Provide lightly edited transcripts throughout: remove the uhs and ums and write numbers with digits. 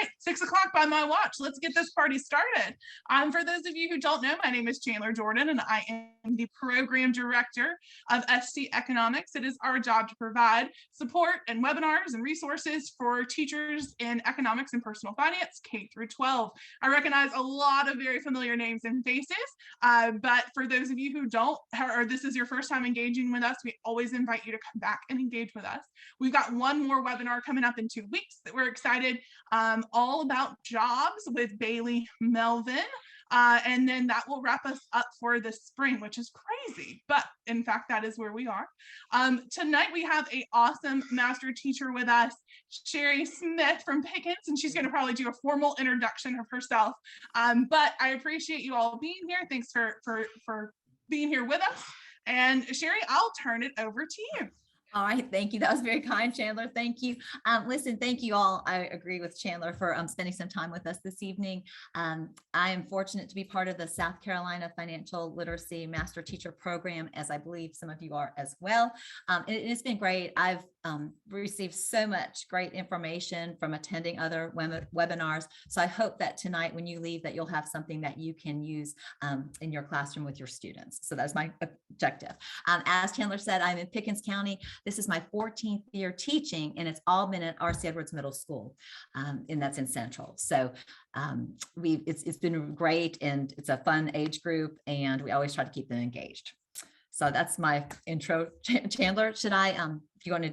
right, 6 o'clock by my watch. Let's get this party started. For those of you who don't know, my name is Chandler Jordan, and I am the program director of FC Economics. It is our job to provide support and webinars and resources for teachers in economics and personal finance, K through 12. I recognize a lot of very familiar names and faces, but for those of you who don't, or this is your first time engaging with us, we always invite you to come back and engage with us. We've got one more webinar coming up in 2 weeks that we're excited, all about jobs with Bailey Melvin. And then that will wrap us up for the spring, which is crazy, but in fact, that is where we are. Tonight, we have an awesome master teacher with us, Sherry Smith from Pickens, and she's gonna probably do a formal introduction of herself. But I appreciate you all being here. Thanks for being here with us. And Sherry, I'll turn it over to you. All right, thank you. That was very kind, Chandler. Thank you. Listen, thank you all. I agree with Chandler for spending some time with us this evening. I am fortunate to be part of the South Carolina Financial Literacy Master Teacher Program, as I believe some of you are as well. It's been great. I've received so much great information from attending other webinars. So I hope that tonight when you leave that you'll have something that you can use in your classroom with your students. So that's my objective. As Chandler said, I'm in Pickens County. This is my 14th year teaching, and it's all been at R.C. Edwards Middle School, and that's in Central. So it's been great, and it's a fun age group, and we always try to keep them engaged. So that's my intro. Chandler, should I, if you want to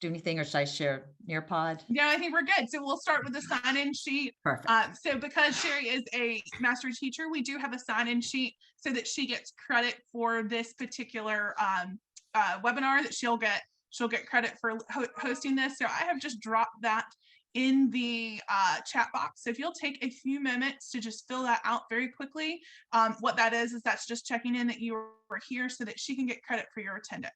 do anything, or should I share Nearpod? Yeah, I think we're good. So we'll start with the sign-in sheet. Perfect. So because Sherry is a master teacher, we do have a sign-in sheet so that she gets credit for this particular webinar, that she'll get credit for hosting this. So I have just dropped that in the chat box. So if you'll take a few minutes to just fill that out very quickly, what that is that's just checking in that you are here so that she can get credit for your attendance.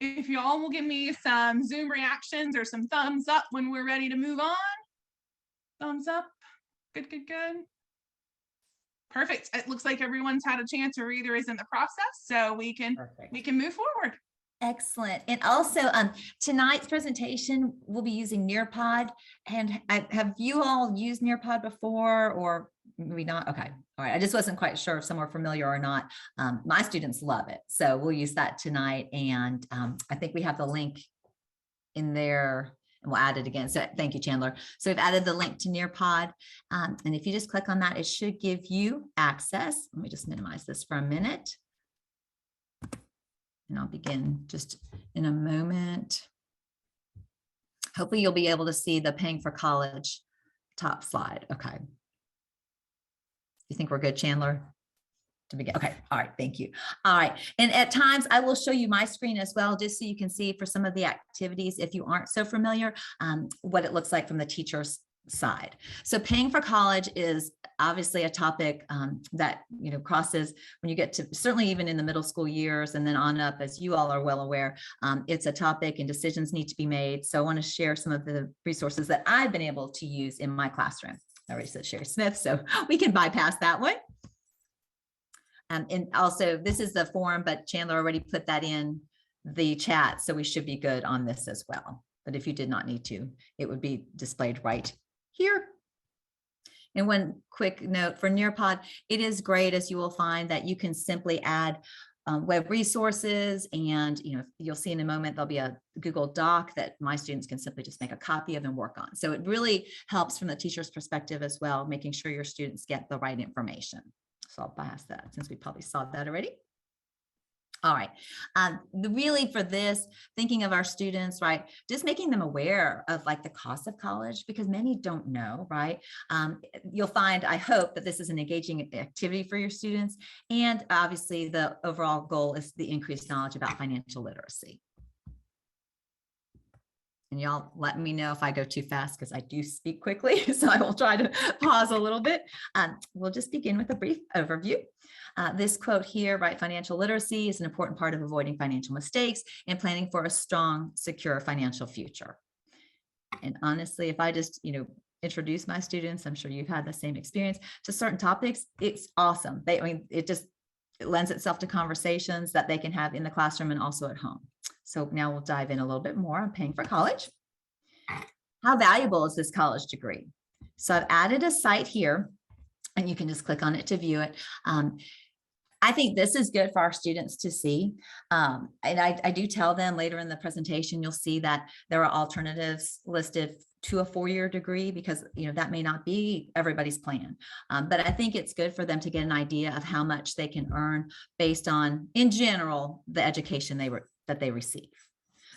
If y'all will give me some Zoom reactions or some thumbs up when we're ready to move on. Thumbs up. Good, good, good. Perfect. It looks like everyone's had a chance or either is in the process, so we can move forward. Excellent. And also tonight's presentation, we'll be using Nearpod. And have you all used Nearpod before, or maybe not? Okay. All right. I just wasn't quite sure if some are familiar or not. My students love it. So we'll use that tonight. And I think we have the link in there, and we'll add it again. So thank you, Chandler. So we've added the link to Nearpod. And if you just click on that, it should give you access. Let me just minimize this for a minute. And I'll begin just in a moment. Hopefully you'll be able to see the Paying for College top slide. Okay. You think we're good, Chandler? To begin. Okay. All right. Thank you. All right. And at times I will show you my screen as well, just so you can see for some of the activities, if you aren't so familiar, what it looks like from the teacher's side. So paying for college is obviously a topic that crosses when you get to certainly even in the middle school years and then on up, as you all are well aware. It's a topic and decisions need to be made. So I want to share some of the resources that I've been able to use in my classroom. I already said Sherry Smith, so we can bypass that one. And also this is the form, but Chandler already put that in the chat, so we should be good on this as well. But if you did not need to, it would be displayed right here. And one quick note for Nearpod, it is great, as you will find, that you can simply add web resources, and you'll see in a moment there'll be a Google Doc that my students can simply just make a copy of and work on. So it really helps from the teacher's perspective as well, making sure your students get the right information. So I'll bypass that since we probably saw that already. All right. Really for this, thinking of our students, right, just making them aware of like the cost of college, because many don't know, right? You'll find, I hope, that this is an engaging activity for your students. And obviously the overall goal is the increased knowledge about financial literacy. And y'all let me know if I go too fast because I do speak quickly. So I will try to pause a little bit. We'll just begin with a brief overview. This quote here, right? Financial literacy is an important part of avoiding financial mistakes and planning for a strong, secure financial future. And honestly, if I just, introduce my students, I'm sure you've had the same experience to certain topics, it's awesome. It lends itself to conversations that they can have in the classroom and also at home. So now we'll dive in a little bit more on paying for college. How valuable is this college degree? So I've added a site here, and you can just click on it to view it. I think this is good for our students to see. And I do tell them later in the presentation, you'll see that there are alternatives listed to a 4-year degree because, that may not be everybody's plan. But I think it's good for them to get an idea of how much they can earn based on, in general, the education that they receive.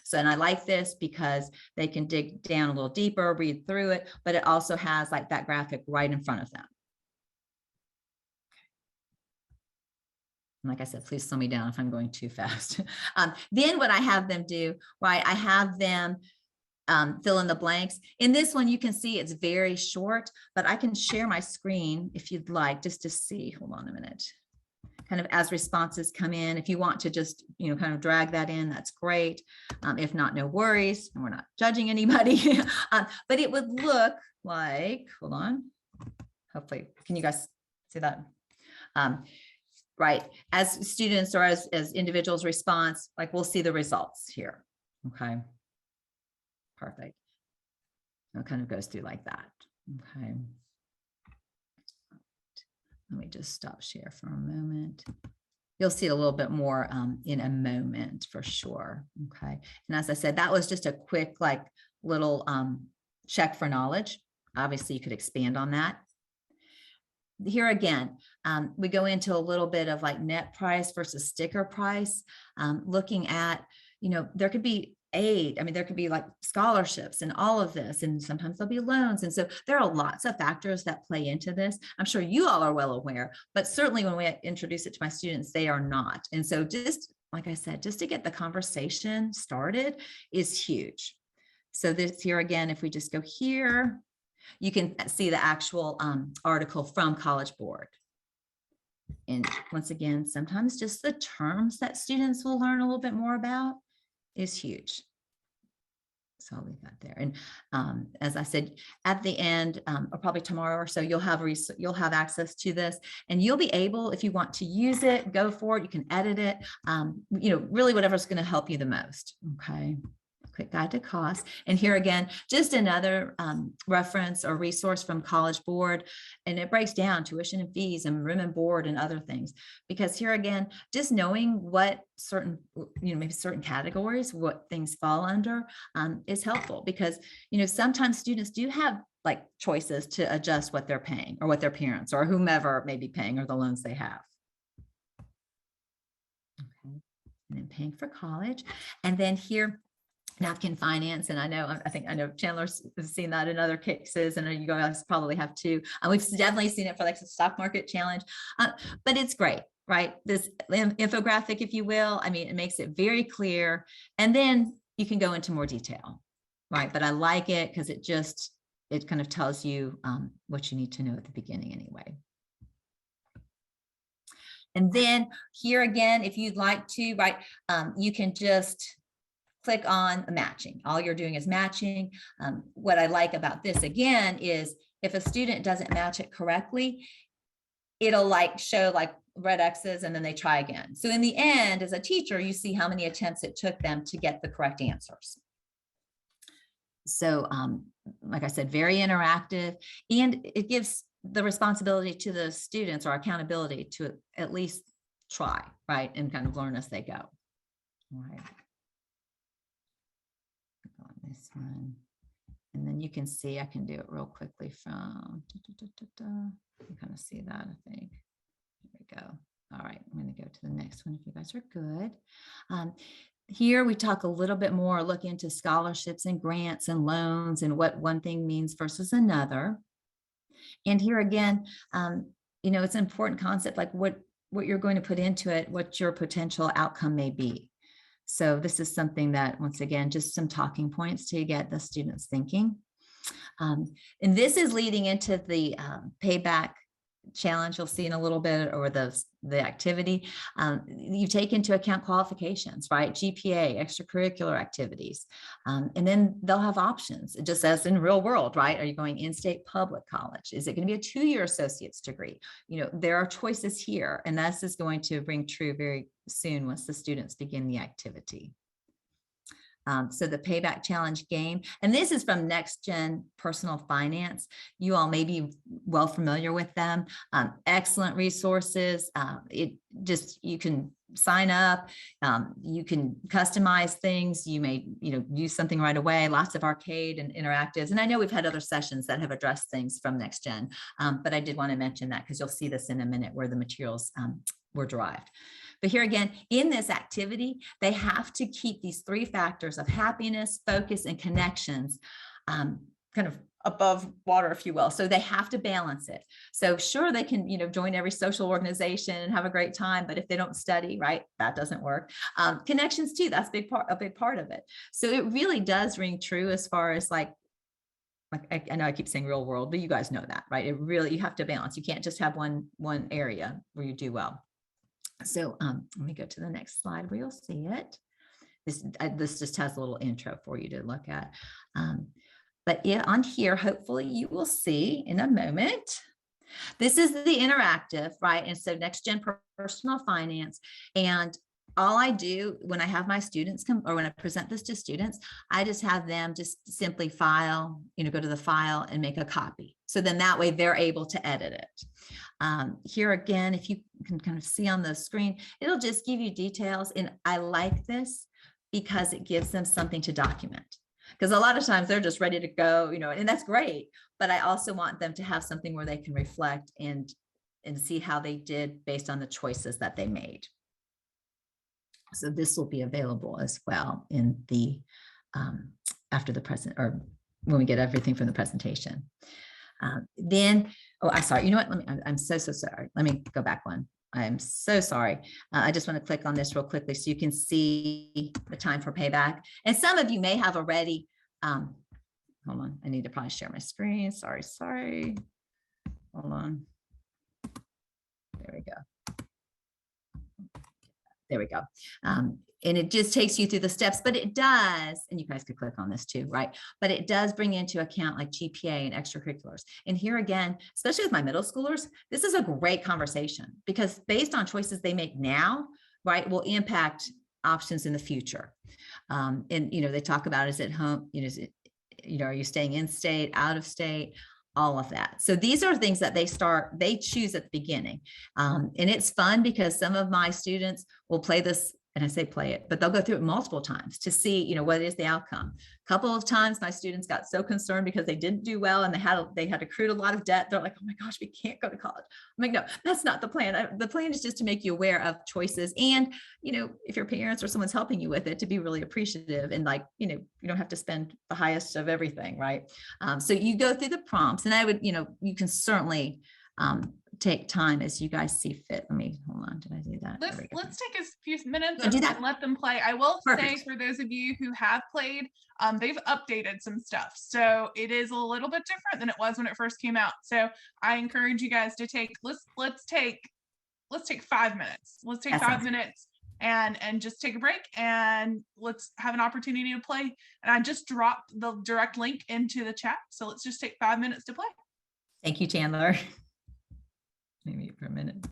So, and I like this because they can dig down a little deeper, read through it, but it also has like that graphic right in front of them. Like I said, please slow me down if I'm going too fast. Then what I have them do, right, I have them fill in the blanks. In this one, you can see it's very short, but I can share my screen if you'd like, just to see. Hold on a minute. Kind of as responses come in. If you want to just, kind of drag that in, that's great. If not, no worries. And we're not judging anybody. But it would look like, hold on. Hopefully, can you guys see that? Right, as students or as individuals response, like we'll see the results here. Okay, perfect. It kind of goes through like that. Okay, let me just stop share for a moment. You'll see a little bit more in a moment for sure. Okay, and as I said, that was just a quick little check for knowledge. Obviously, you could expand on that. Here again, we go into a little bit of like net price versus sticker price, looking at, there could be aid. I mean, there could be like scholarships and all of this, and sometimes there'll be loans. And so there are lots of factors that play into this. I'm sure you all are well aware, but certainly when we introduce it to my students, they are not. And so just like I said, just to get the conversation started is huge. So this here again, if we just go here, you can see the actual article from College Board. And once again, sometimes just the terms that students will learn a little bit more about is huge. So I'll leave that there. And as I said, at the end, or probably tomorrow or so, you'll have access to this, and you'll be able, if you want to use it, go for it. You can edit it. Really whatever's going to help you the most. Okay. Quick guide to cost. And here again, just another reference or resource from College Board. And it breaks down tuition and fees and room and board and other things. Because here again, just knowing what certain, maybe certain categories, what things fall under is helpful. Because, sometimes students do have like choices to adjust what they're paying or what their parents or whomever may be paying or the loans they have. Okay. And then paying for college. And then here, napkin finance. And I know Chandler's seen that in other cases, and you guys probably have too. We've definitely seen it for like the stock market challenge, but it's great, right? This infographic, if you will, it makes it very clear, and then you can go into more detail, right? But I like it because it kind of tells you what you need to know at the beginning anyway. And then here again, if you'd like to, right, you can just click on matching. All you're doing is matching. What I like about this again is if a student doesn't match it correctly, it'll show red X's and then they try again. So in the end, as a teacher, you see how many attempts it took them to get the correct answers. So like I said, very interactive, and it gives the responsibility to the students or accountability to at least try, right? And kind of learn as they go. All right. This one, and then you can see I can do it real quickly from you kind of see that. I think there we go. All right, I'm going to go to the next one if you guys are good. Here we talk a little bit more, look into scholarships and grants and loans and what one thing means versus another. And here again, it's an important concept, like what you're going to put into it, what your potential outcome may be. So this is something that, once again, just some talking points to get the students thinking. And this is leading into the payback challenge you'll see in a little bit, or the activity. You take into account qualifications, right? GPA, extracurricular activities, and then they'll have options, just as in real world, right? Are you going in-state public college? Is it going to be a 2-year associate's degree? There are choices here, and this is going to ring true very soon once the students begin the activity. So the payback challenge game, and this is from Next Gen Personal Finance. You all may be well familiar with them. Excellent resources. You can sign up. You can customize things. You may, use something right away. Lots of arcade and interactives. And I know we've had other sessions that have addressed things from Next Gen, but I did want to mention that because you'll see this in a minute where the materials were derived. But here again, in this activity, they have to keep these 3 factors of happiness, focus, and connections kind of above water, if you will. So they have to balance it. So sure, they can, join every social organization and have a great time, but if they don't study, right, that doesn't work. Connections too, that's a big part of it. So it really does ring true as far as like I know I keep saying real world, but you guys know that, right? You have to balance. You can't just have one area where you do well. So let me go to the next slide where you'll see it. This just has a little intro for you to look at. But yeah, on here, hopefully you will see in a moment. This is the interactive, right? And so Next Gen Personal Finance. And all I do when I have my students come, or when I present this to students, I just have them just simply file, go to the file and make a copy. So then that way they're able to edit it. Here again, if you can kind of see on the screen, it'll just give you details. And I like this because it gives them something to document. Because a lot of times they're just ready to go, and that's great. But I also want them to have something where they can reflect and see how they did based on the choices that they made. So this will be available as well in the after the present, or when we get everything from the presentation. I'm sorry. You know what? I'm so sorry. Let me go back one. I'm so sorry. I just want to click on this real quickly so you can see the time for payback. And some of you may have already, hold on. I need to probably share my screen. Sorry. Hold on. There we go. There we go. And it just takes you through the steps, but it does, and you guys could click on this too, right? But it does bring into account like GPA and extracurriculars. And here again, especially with my middle schoolers, this is a great conversation because based on choices they make now, right, will impact options in the future. And, they talk about, is it home, are you staying in state, out of state? All of that. So these are things that they choose at the beginning. And it's fun because some of my students will play this, and I say play it, but they'll go through it multiple times to see, what is the outcome. A couple of times my students got so concerned because they didn't do well and they had accrued a lot of debt. They're like, oh my gosh, we can't go to college. I'm like, no, that's not the plan. The plan is just to make you aware of choices. And, if your parents or someone's helping you with it, to be really appreciative and like, you don't have to spend the highest of everything, right? So you go through the prompts, and I would, you can certainly take time as you guys see fit. Let me, hold on, did I do that? Let's take a few minutes do that. and let them play. I will Perfect. say, for those of you who have played, they've updated some stuff. So it is a little bit different than it was when it first came out. So I encourage you guys to take, let's take 5 minutes. Let's take 5 minutes and just take a break, and let's have an opportunity to play. And I just dropped the direct link into the chat. So let's just take 5 minutes to play. Thank you, Chandler. Maybe for a minute.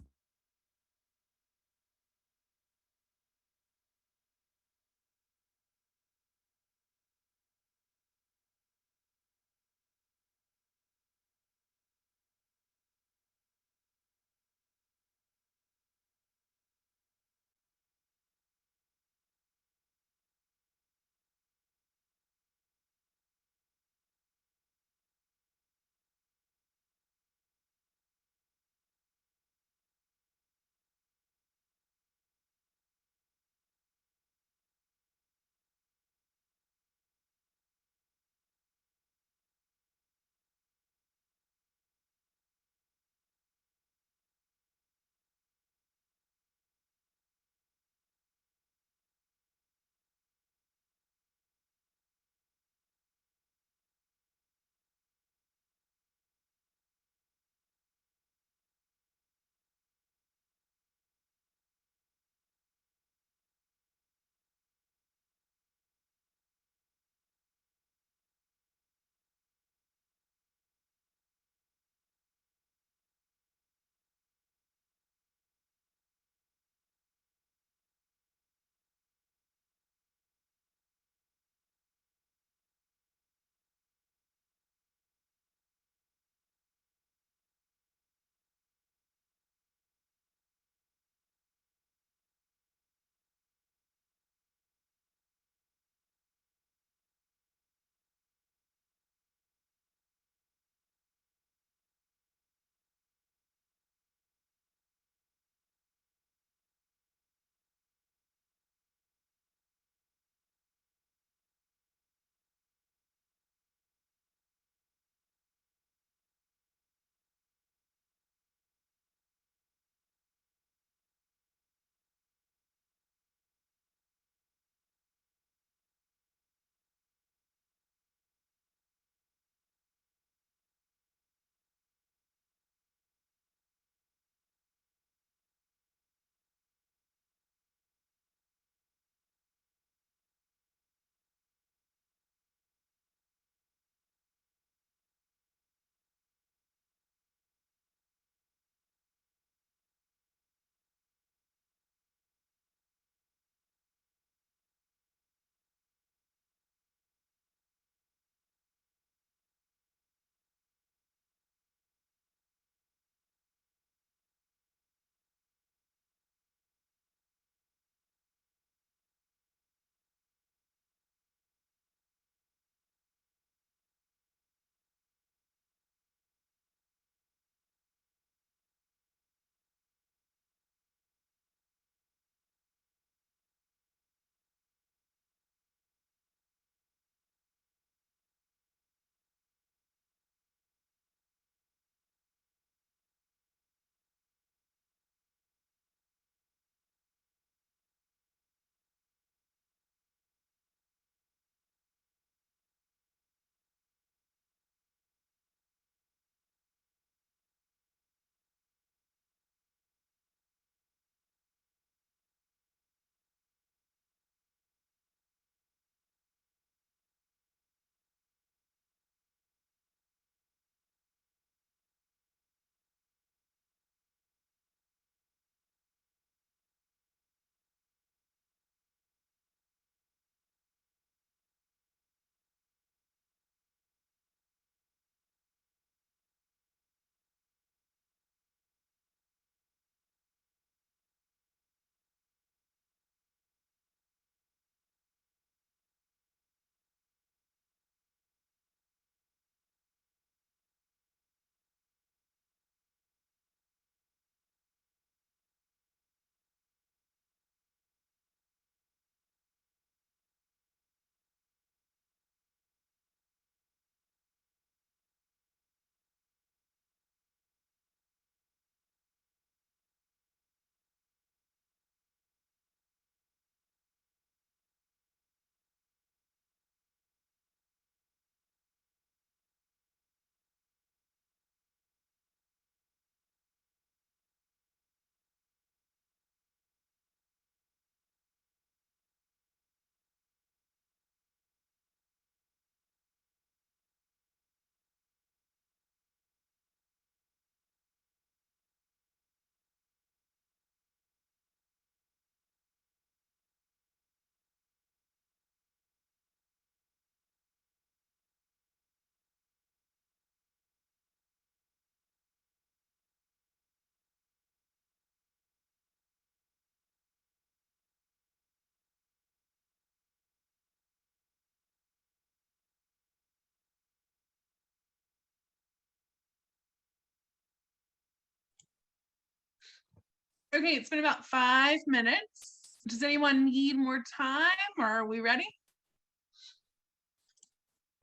Okay, it's been about 5 minutes. Does anyone need more time, or are we ready?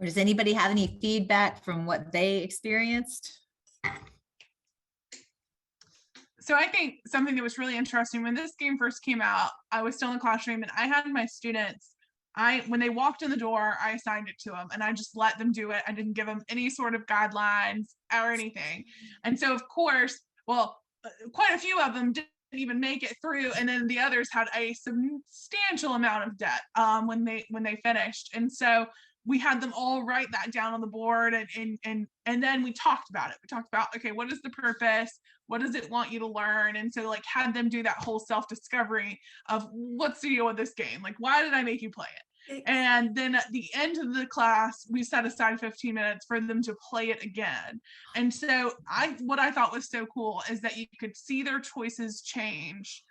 Or does anybody have any feedback from what they experienced? So I think something that was really interesting when this game first came out, I was still in the classroom and I had my students, when they walked in the door, I assigned it to them and I just let them do it. I didn't give them any sort of guidelines or anything. And so of course, well, quite a few of them didn't even make it through, and then the others had a substantial amount of debt when they finished. And so we had them all write that down on the board, and then we talked about it. We talked about, okay, what is the purpose? What does it want you to learn? And so like had them do that whole self-discovery of what's the deal with this game? Like, why did I make you play it? And then at the end of the class, we set aside 15 minutes for them to play it again. And so what I thought was so cool is that you could see their choices change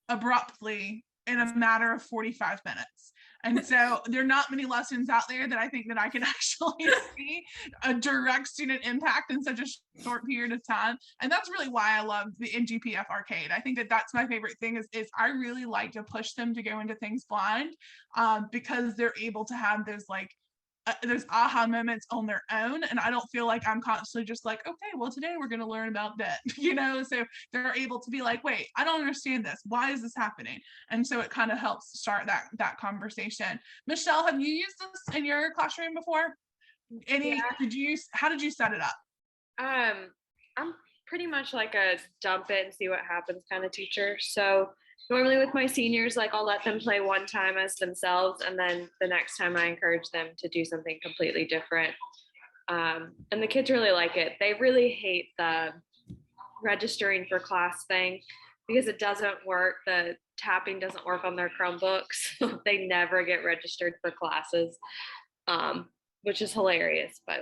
abruptly in a matter of 45 minutes. And so there are not many lessons out there that I think that I can actually see a direct student impact in such a short period of time. And that's really why I love the NGPF arcade. I think that that's my favorite thing is I really like to push them to go into things blind because they're able to have those aha moments on their own. And I don't feel like I'm constantly just like, okay, well, today we're going to learn about debt, so they're able to be like, wait, I don't understand this. Why is this happening? And so it kind of helps start that conversation. Michelle, have you used this in your classroom before? How did you set it up? I'm pretty much like a dump it and see what happens kind of teacher. So normally with my seniors, like I'll let them play one time as themselves, and then the next time I encourage them to do something completely different. And the kids really like it. They really hate the registering for class thing because it doesn't work. The tapping doesn't work on their Chromebooks. They never get registered for classes, which is hilarious, but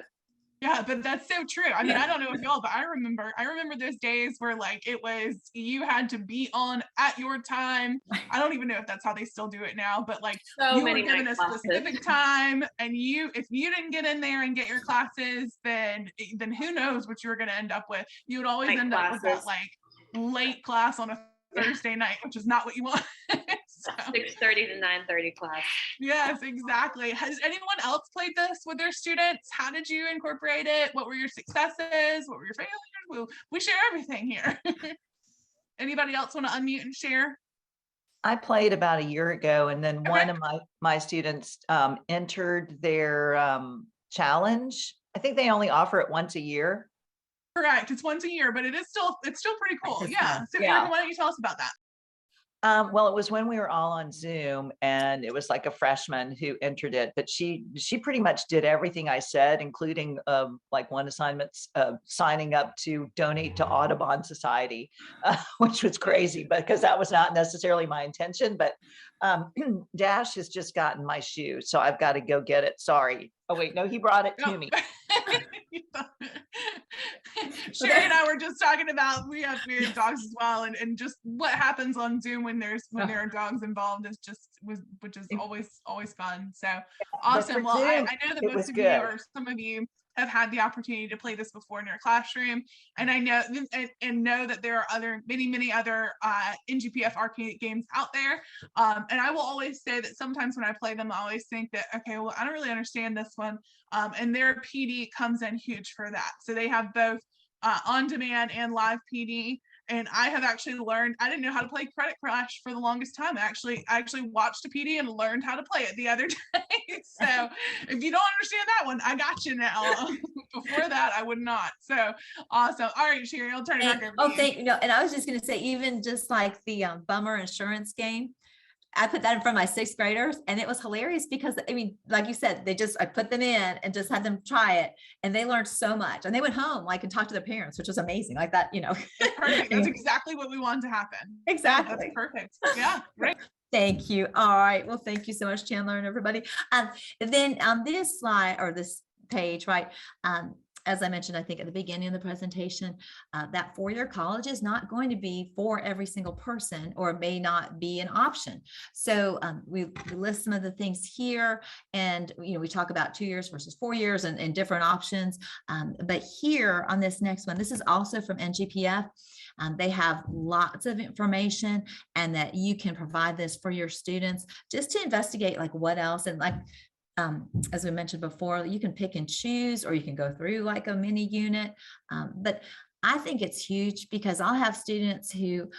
yeah, but that's so true. I mean, I don't know if y'all, but I remember those days where like it was you had to be on at your time. I don't even know if that's how they still do it now, but like so you were given a specific time, and if you didn't get in there and get your classes, then who knows what you were going to end up with. You would always end up with that like late class on a Thursday night, which is not what you want. So. 6:30 to 9:30 class. Yes, exactly. Has anyone else played this with their students? How did you incorporate it? What were your successes? What were your failures? We share everything here. Anybody else want to unmute and share? I played about a year ago, and then one of my students entered their challenge. I think they only offer it once a year. Correct. It's once a year, but it's still pretty cool. Yeah. So Erica, why don't you tell us about that? Well, it was when we were all on Zoom, and it was like a freshman who entered it, but she pretty much did everything I said, including like one assignment's signing up to donate to Audubon Society, which was crazy because that was not necessarily my intention. But Dash has just gotten my shoe, so I've got to go get it. Sorry. Oh wait, no, he brought it to me. Sherry and I were just talking about we have dogs as well, and just what happens on Zoom when there are dogs involved which is always fun. So awesome. Well, I know that most of you or some of you have had the opportunity to play this before in your classroom, and I know and know that there are many other NGPF arcade games out there. And I will always say that sometimes when I play them, I always think that, okay, well, I don't really understand this one. And their PD comes in huge for that. So they have both on demand and live PD. And I have actually learned, I didn't know how to play Credit Crash for the longest time. I actually watched a PD and learned how to play it the other day. So if you don't understand that one, I got you now. Before that, I would not. So awesome. All right, Sherry, I'll turn it back over to you. Thank you. And I was just going to say, even just like the Bummer Insurance game, I put that in front of my sixth graders, and it was hilarious because, I mean, like you said, I put them in and just had them try it, and they learned so much, and they went home and talked to their parents, which was amazing. Like that, That's perfect. That's exactly what we want to happen. Exactly. Yeah, that's perfect. Yeah. Great. Thank you. All right. Well, thank you so much, Chandler and everybody. And then this slide or this page, right? as I mentioned, I think at the beginning of the presentation, that four-year college is not going to be for every single person, or may not be an option. So we list some of the things here, and we talk about 2 years versus 4 years and different options. But here on this next one, this is also from NGPF. They have lots of information, and that you can provide this for your students just to investigate like what else, and like as we mentioned before, you can pick and choose, or you can go through like a mini unit. But I think it's huge, because I'll have students who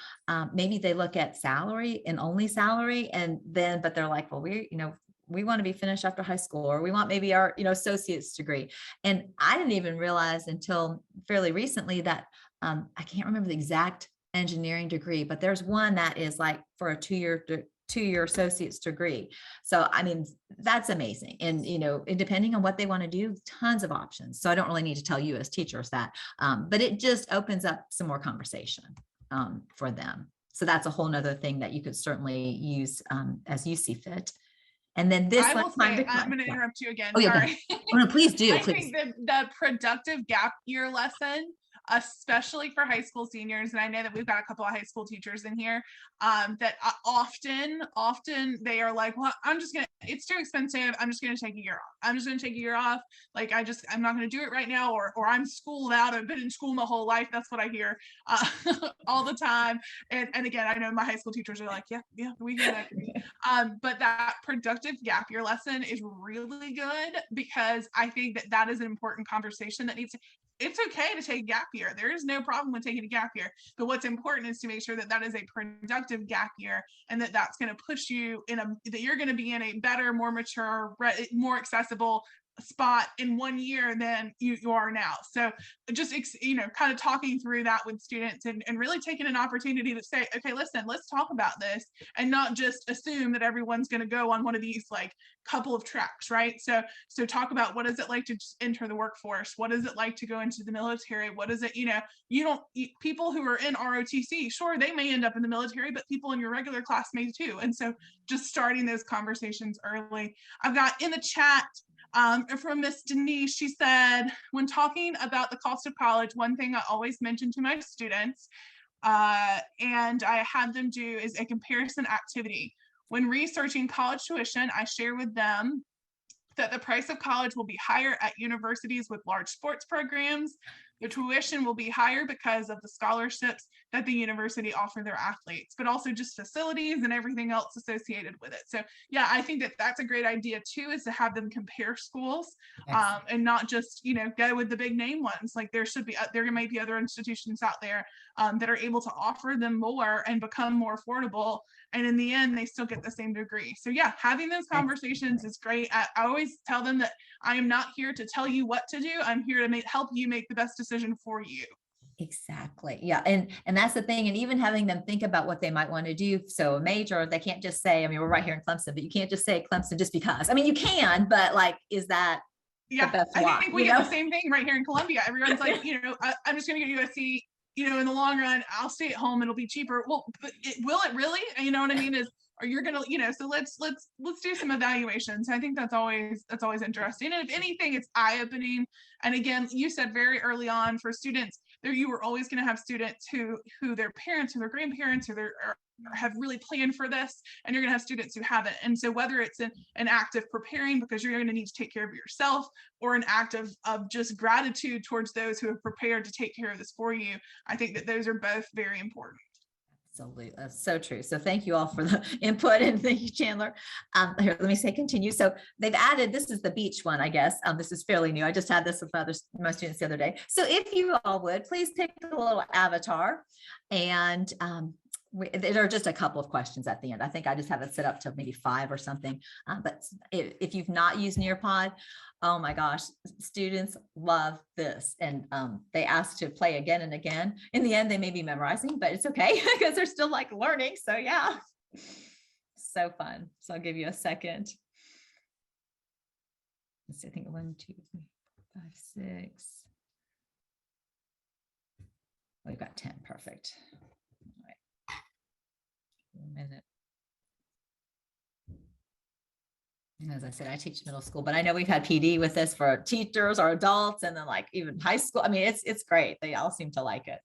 maybe they look at salary and only salary, but they're like, well, we want to be finished after high school, or we want maybe our associate's degree. And I didn't even realize until fairly recently that I can't remember the exact engineering degree, but there's one that is like for a two-year associate's degree. So, I mean, that's amazing. And, depending on what they want to do, tons of options. So I don't really need to tell you as teachers that, but it just opens up some more conversation for them. So that's a whole nother thing that you could certainly use as you see fit. And then this I one, will say, I'm going to interrupt you again. Oh, yeah, Sorry. oh, no, please do. I Please. think the productive gap year lesson, especially for high school seniors, and I know that we've got a couple of high school teachers in here, that often they are like, well, it's too expensive, I'm just gonna take a year off. I'm just gonna take a year off. Like, I'm not gonna do it right now, or I'm schooled out, I've been in school my whole life. That's what I hear all the time. And again, I know my high school teachers are like, yeah, we hear that. But that productive gap year lesson is really good, because I think that is an important conversation that needs to. It's okay to take a gap year. There is no problem with taking a gap year. But what's important is to make sure that is a productive gap year, and that's going to push you that you're going to be in a better, more mature, more accessible spot in 1 year than you are now. So just, kind of talking through that with students, and really taking an opportunity to say, okay, listen, let's talk about this, and not just assume that everyone's going to go on one of these like couple of tracks, right? So talk about, what is it like to just enter the workforce? What is it like to go into the military? What is it, people who are in ROTC, sure, they may end up in the military, but people in your regular class may too. And so just starting those conversations early. I've got in the chat from Miss Denise, she said, when talking about the cost of college, one thing I always mention to my students, and I have them do, is a comparison activity. When researching college tuition, I share with them that the price of college will be higher at universities with large sports programs. The tuition will be higher because of the scholarships that the university offer their athletes, but also just facilities and everything else associated with it. So yeah, I think that's a great idea too, is to have them compare schools, and not just, go with the big name ones. Like there might be other institutions out there that are able to offer them more and become more affordable. And in the end, they still get the same degree. So yeah, having those conversations is great. I always tell them that I am not here to tell you what to do. I'm here to help you make the best decision for you. Exactly. Yeah. And that's the thing. And even having them think about what they might want to do. So a major, they can't just say, we're right here in Clemson, but you can't just say Clemson just because. You can, but like, is that the best I think we get the same thing right here in Columbia. Everyone's like, I'm just going to get USC, in the long run, I'll stay at home. It'll be cheaper. Well, but will it really? You know what I mean? Or you're going to, so let's do some evaluations. I think that's always interesting. And if anything, it's eye-opening. And again, you said very early on, for students there, you were always going to have students who their parents or their grandparents or have really planned for this, and you're going to have students who haven't. And so whether it's an act of preparing because you're going to need to take care of yourself, or an act of just gratitude towards those who have prepared to take care of this for you, I think that those are both very important. Absolutely. That's so true. So thank you all for the input, and thank you, Chandler. Here, let me say continue. So they've added, this is the beach one, I guess. This is fairly new. I just had this with my students the other day. So if you all would, please pick a little avatar, and there are just a couple of questions at the end. I think I just have it set up to maybe 5 or something. But if you've not used Nearpod, oh my gosh, students love this. And they ask to play again and again. In the end, they may be memorizing, but it's okay because they're still like learning. So yeah, so fun. So I'll give you a second. Let's see, I think 1, 2, 3, 4, 5, 6. We've got 10, perfect. All right. A minute. And as I said, I teach middle school, but I know we've had PD with this for teachers or adults, and then like even high school. I mean, it's great. They all seem to like it.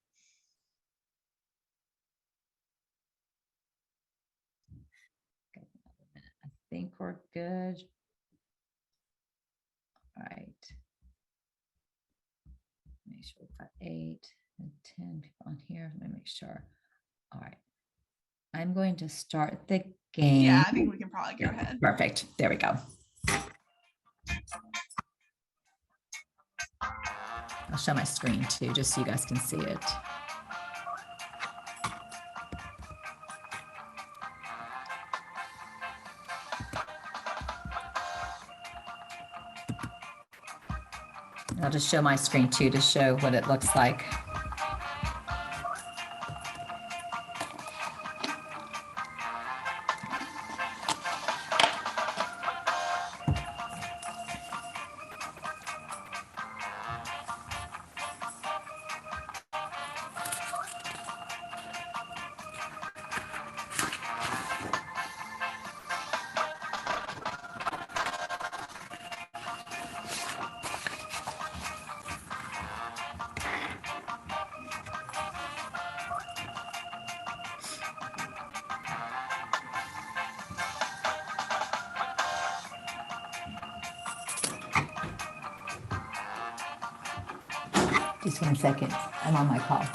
Okay, I think we're good. All right. Make sure we've got 8 and 10 people on here. Let me make sure. All right. I'm going to start the game. Yeah, I think we can probably go ahead. Perfect. There we go. I'll show my screen too, just so you guys can see it. I'll just show my screen too to show what it looks like. Just 1 second. I'm on my call.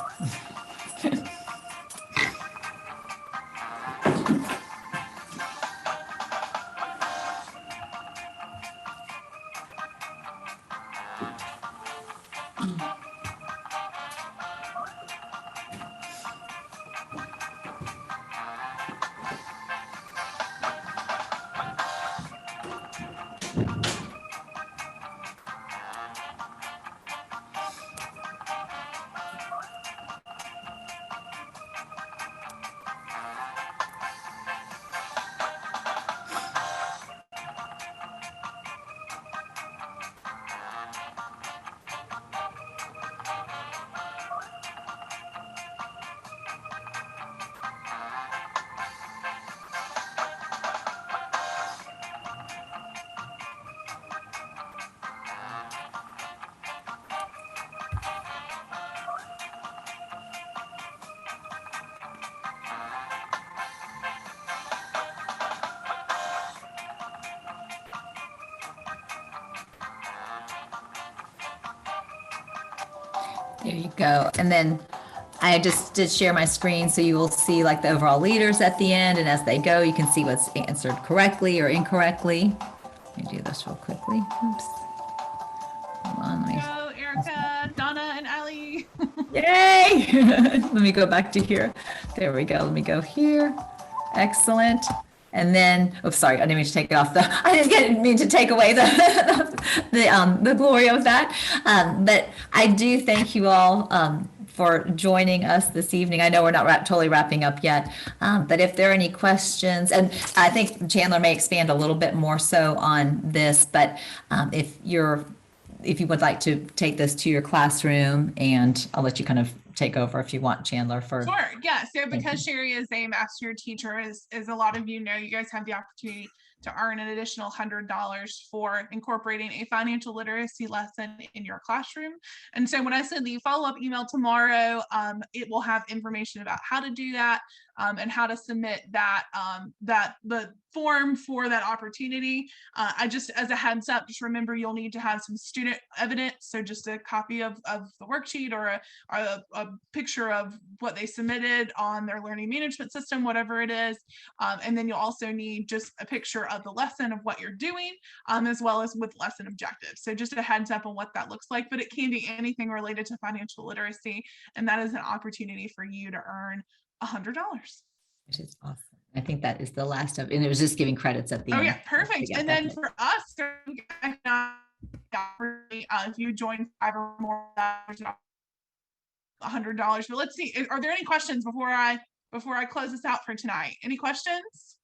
There you go. And then I just did share my screen so you will see like the overall leaders at the end, and as they go, you can see what's answered correctly or incorrectly. Let me do this real quickly. Oops. Hold on. Let me... Go, Erica, Donna, and Allie. Yay! Let me go back to here. There we go. Let me go here. Excellent. And then, oh, sorry, I didn't mean to take it off I didn't mean to take away the glory of that. But I do thank you all for joining us this evening. I know we're not totally wrapping up yet, but if there are any questions, and I think Chandler may expand a little bit more so on this, but if you would like to take this to your classroom, and I'll let you kind of take over if you want, Chandler. For Sure, yeah. So because Sherry is a master teacher, as a lot of you know, you guys have the opportunity to earn an additional $100 for incorporating a financial literacy lesson in your classroom. And so when I send the follow-up email tomorrow, it will have information about how to do that and how to submit that the form for that opportunity. I just, as a heads up, just remember you'll need to have some student evidence. So just a copy of the worksheet or a picture of what they submitted on their learning management system, whatever it is. And then you'll also need just a picture of the lesson of what you're doing, as well as with lesson objectives. So just a heads up on what that looks like, but it can be anything related to financial literacy. And that is an opportunity for you to earn $100. Which is awesome. I think that is the last of, and it was just giving credits at the end. Oh yeah, perfect. And then for us, if you join 5 or more, $100. But let's see, are there any questions before I close this out for tonight? Any questions?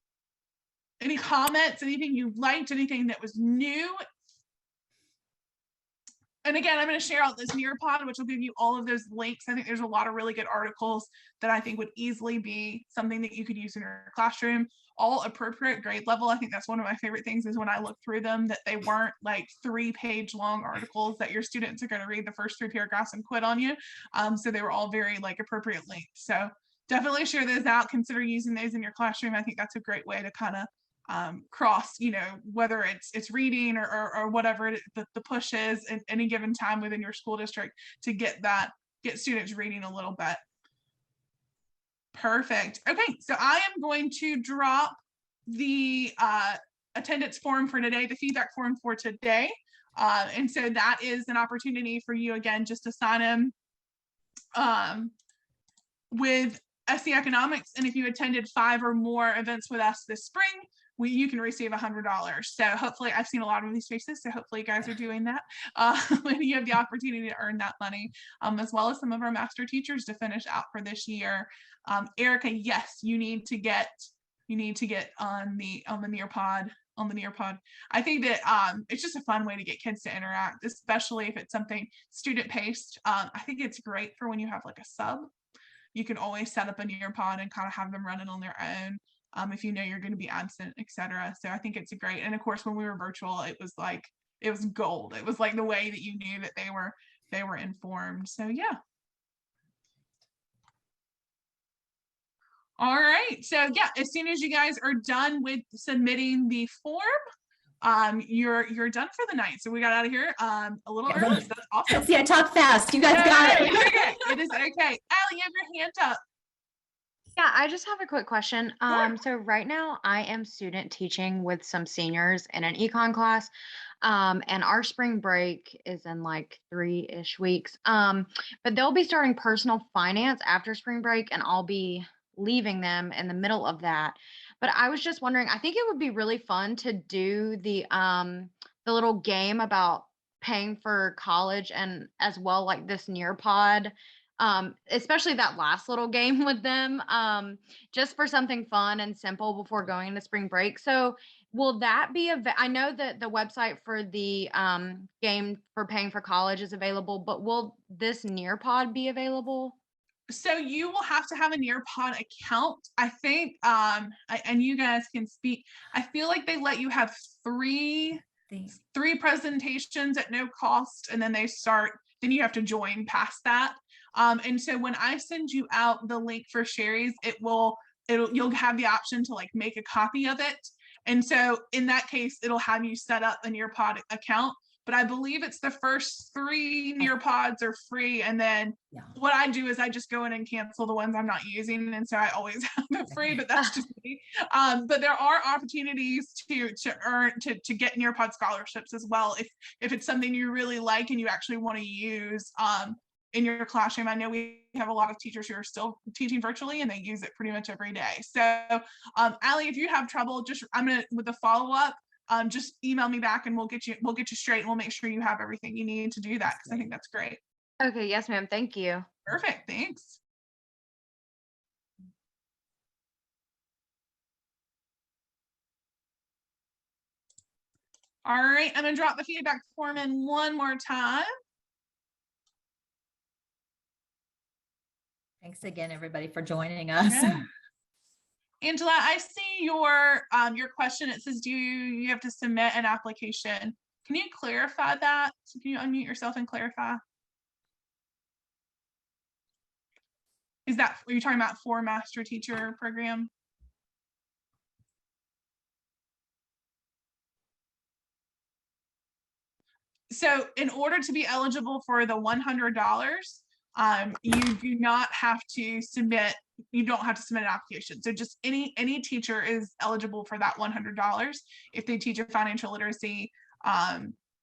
Any comments? Anything you liked? Anything that was new? And again, I'm going to share out this Nearpod, which will give you all of those links. I think there's a lot of really good articles that I think would easily be something that you could use in your classroom, all appropriate grade level. I think that's one of my favorite things is when I look through them, that they weren't like 3-page long articles that your students are going to read the first 3 paragraphs and quit on you. So they were all very like appropriate links. So definitely share those out. Consider using those in your classroom. I think that's a great way to kind of cross, whether it's reading or whatever the push is at any given time within your school district to get students reading a little bit. Perfect. Okay, so I am going to drop the attendance form for today, the feedback form for today. And so that is an opportunity for you again, just to sign in with SC Economics. And if you attended 5 or more events with us this spring, you can receive $100. So hopefully, I've seen a lot of these faces, so hopefully you guys are doing that. And you have the opportunity to earn that money, as well as some of our master teachers to finish out for this year. Erica, yes, you need to get on the Nearpod. On the Nearpod. I think that it's just a fun way to get kids to interact, especially if it's something student paced. I think it's great for when you have like a sub. You can always set up a Nearpod and kind of have them running on their own. If you know you're going to be absent, etc. So I think it's great. And of course, when we were virtual, it was gold. It was like the way that you knew that they were informed. So yeah. All right. So yeah, as soon as you guys are done with submitting the form, you're done for the night. So we got out of here a little early. So that's awesome. See, I talk fast. You guys got it. Okay. It is okay. Allie, you have your hand up. Yeah, I just have a quick question. Sure. So right now I am student teaching with some seniors in an econ class. And our spring break is in like 3-ish weeks. But they'll be starting personal finance after spring break, and I'll be leaving them in the middle of that. But I was just wondering, I think it would be really fun to do the little game about paying for college, and as well like this Nearpod. Especially that last little game with them, just for something fun and simple before going into spring break. So will that be I know that the website for the game for paying for college is available, but will this Nearpod be available? So you will have to have a Nearpod account. I think, and you guys can speak. I feel like they let you have three presentations at no cost, and then then you have to join past that. And so when I send you out the link for Sherry's, you'll have the option to like make a copy of it. And so in that case, it'll have you set up a Nearpod account. But I believe it's the first 3 Nearpods are free. And then what I do is I just go in and cancel the ones I'm not using. And so I always have it free, but that's just me. But there are opportunities to get Nearpod scholarships as well. If it's something you really like and you actually want to use in your classroom. I know we have a lot of teachers who are still teaching virtually and they use it pretty much every day. So Allie, if you have trouble, with the follow-up, just email me back and we'll get you straight, and we'll make sure you have everything you need to do that, because I think that's great. Okay, yes, ma'am. Thank you. Perfect. Thanks. All right, I'm gonna drop the feedback form in one more time. Thanks again, everybody, for joining us. Yeah. Angela, I see your question. It says, do you have to submit an application? Can you clarify that? So can you unmute yourself and clarify? Are you talking about for master teacher program? So in order to be eligible for the $100, you do not have to submit an application. So just any teacher is eligible for that $100 if they teach a financial literacy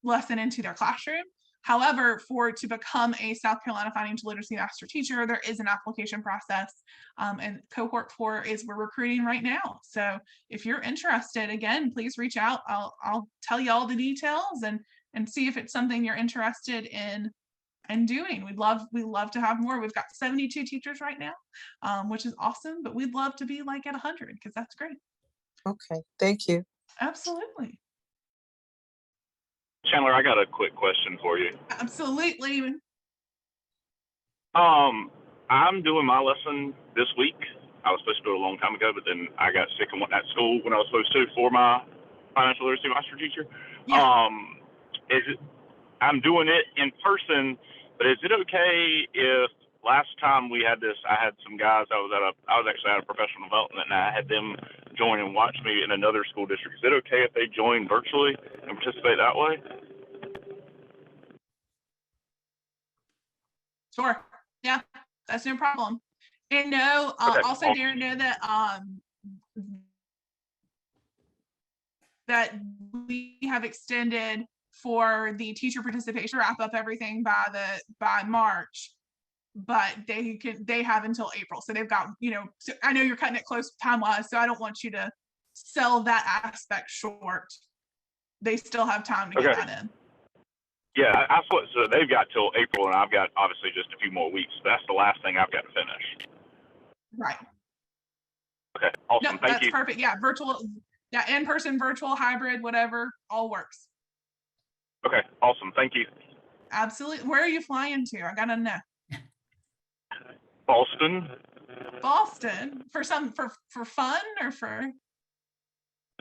lesson into their classroom. However, to become a South Carolina financial literacy master teacher, there is an application process, and cohort 4 is we're recruiting right now. So if you're interested, again, please reach out. I'll tell you all the details and see if it's something you're interested in and doing. We'd love to have more. We've got 72 teachers right now, which is awesome, but we'd love to be like at 100, because that's great. Okay, thank you. Absolutely. Chandler, I got a quick question for you. Absolutely. I'm doing my lesson this week. I was supposed to do it a long time ago, but then I got sick and went at school when I was supposed to for my financial literacy master teacher. Yeah. I'm doing it in person, but is it okay if last time we had this, I had some guys, I was actually at a professional development, and I had them join and watch me in another school district. Is it okay if they join virtually and participate that way? Sure. Yeah, that's no problem. And no, Okay, also, awesome. Darren, know that we have extended for the teacher participation to wrap up everything by March, but they have until April. So they've got, so I know you're cutting it close time wise, so I don't want you to sell that aspect short. They still have time to get that in. Yeah, so they've got till April, and I've got obviously just a few more weeks. That's the last thing I've got to finish. Right. Okay, awesome. No, Thank that's you. perfect. Yeah, virtual, yeah, in-person, virtual, hybrid, whatever, all works. Okay, awesome. Thank you. Absolutely. Where are you flying to? I gotta know. Boston. Boston for fun or for?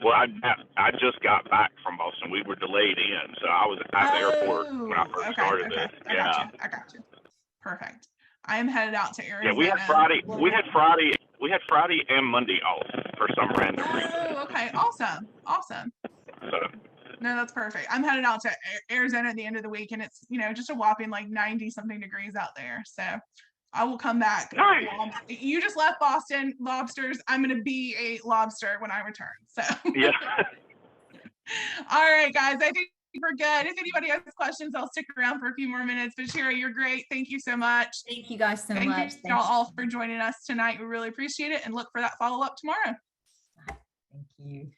Well, I just got back from Boston. We were delayed in, so I was at the airport when I first started this. I got you. Perfect. I am headed out to Arizona. Yeah, we had Friday and Monday off for some random reason. Oh, okay. Awesome. So. No, that's perfect. I'm headed out to Arizona at the end of the week, and it's, just a whopping like 90 something degrees out there. So I will come back. Nice. You just left Boston, lobsters. I'm going to be a lobster when I return. So yeah. All right, guys. I think we're good. If anybody has questions, I'll stick around for a few more minutes. But Sherry, you're great. Thank you so much. Thank you guys so much. Thank you all for joining us tonight. We really appreciate it, and look for that follow-up tomorrow. Thank you.